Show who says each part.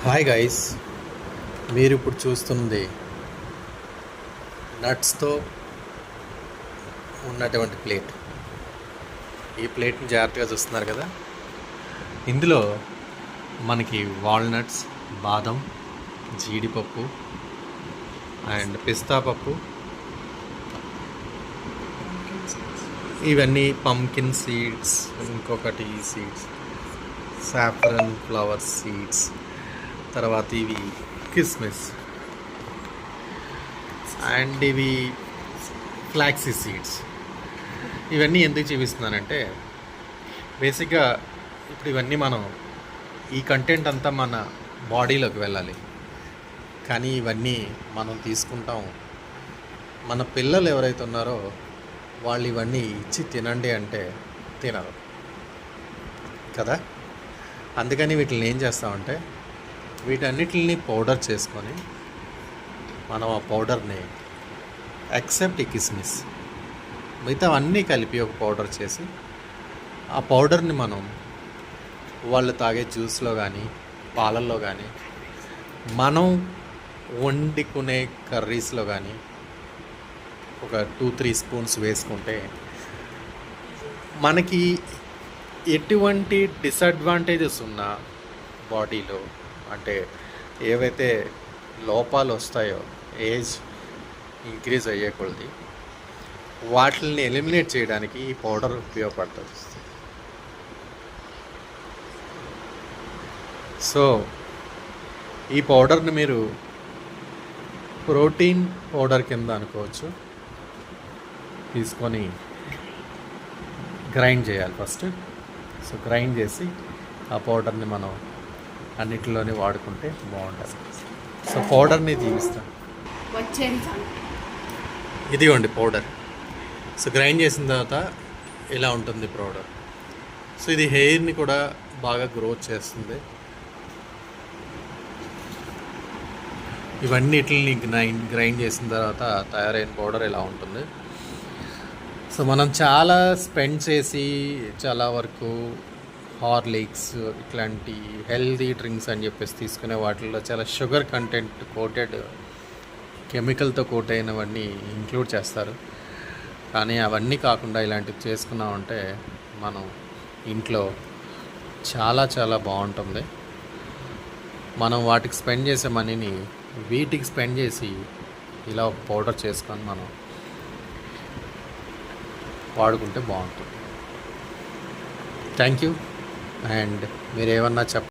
Speaker 1: Hi guys, మీరు ఇప్పుడు చూస్తుంది నట్స్తో ఉన్నటువంటి ప్లేట్. ఈ ప్లేట్ని జాగ్రత్తగా చూస్తున్నారు కదా. ఇందులో మనకి వాల్నట్స్, బాదం, జీడిపప్పు అండ్ పిస్తా పప్పు, ఇవన్నీ పంకిన్ సీడ్స్, ఇంకొకటి సీడ్స్ సాఫ్రన్ ఫ్లవర్ సీడ్స్, తర్వాత ఇవి కిస్మిస్ అండ్ ఇవి ఫ్లాక్సీ సీడ్స్. ఇవన్నీ ఎందుకు చూపిస్తున్నానంటే బేసిక్గా ఇప్పుడు ఇవన్నీ ఈ కంటెంట్ అంతా మన బాడీలోకి వెళ్ళాలి, కానీ ఇవన్నీ మనం తీసుకుంటాం. మన పిల్లలు ఎవరైతే ఉన్నారో వాళ్ళు ఇవన్నీ ఇచ్చి తినండి అంటే తినరు కదా. అందుకని వీటిని ఏం చేస్తామంటే వీటన్నిటిని పౌడర్ చేసుకొని మనం ఆ పౌడర్ని ఎక్సెప్ట్ ఈ కిస్మిస్ మిగతా అన్నీ కలిపి ఒక పౌడర్ చేసి ఆ పౌడర్ని మనం వాళ్ళు తాగే జ్యూస్లో కానీ పాలల్లో కానీ మనం వండుకునే కర్రీస్లో కానీ ఒక 2-3 స్పూన్స్ వేసుకుంటే మనకి ఎటువంటి డిసడ్వాంటేజెస్ ఉన్నా బాడీలో, అంటే ఏవైతే లోపాలు వస్తాయో ఏజ్ ఇంక్రీజ్ అయ్యే కొలది వాటిని ఎలిమినేట్ చేయడానికి ఈ పౌడర్ ఉపయోగపడుతుంది. సో ఈ పౌడర్ని మీరు ప్రోటీన్ పౌడర్ కింద అనుకోవచ్చు. తీసుకొని గ్రైండ్ చేయాలి ఫస్ట్. సో గ్రైండ్ చేసి ఆ పౌడర్ని మనం అన్నిటిలోనే వాడుకుంటే బాగుంటుంది. సో పౌడర్ని చూపిస్తాను. ఇదిగోండి పౌడర్. సో గ్రైండ్ చేసిన తర్వాత ఇలా ఉంటుంది పౌడర్. సో ఇది హెయిర్ని కూడా బాగా గ్రోత్ చేస్తుంది. ఇవన్నిటిని గ్రైండ్ చేసిన తర్వాత తయారైన పౌడర్ ఇలా ఉంటుంది. సో మనం చాలా స్పెండ్ చేసి చాలా వరకు హార్లిక్స్ ఇట్లాంటి హెల్తీ డ్రింక్స్ అని చెప్పేసి తీసుకునే వాటిల్లో చాలా షుగర్ కంటెంట్ కోటెడ్, కెమికల్తో కోట్ అయినవన్నీ ఇంక్లూడ్ చేస్తారు. కానీ అవన్నీ కాకుండా ఇలాంటివి చేసుకున్నామంటే మనం ఇంట్లో చాలా చాలా బాగుంటుంది. మనం వాటికి స్పెండ్ చేసే మనీని వీటికి స్పెండ్ చేసి ఇలా ఒక పౌడర్ చేసుకొని మనం వాడుకుంటే బాగుంటుంది. Thank you. అండ్ మీరు ఏమన్నా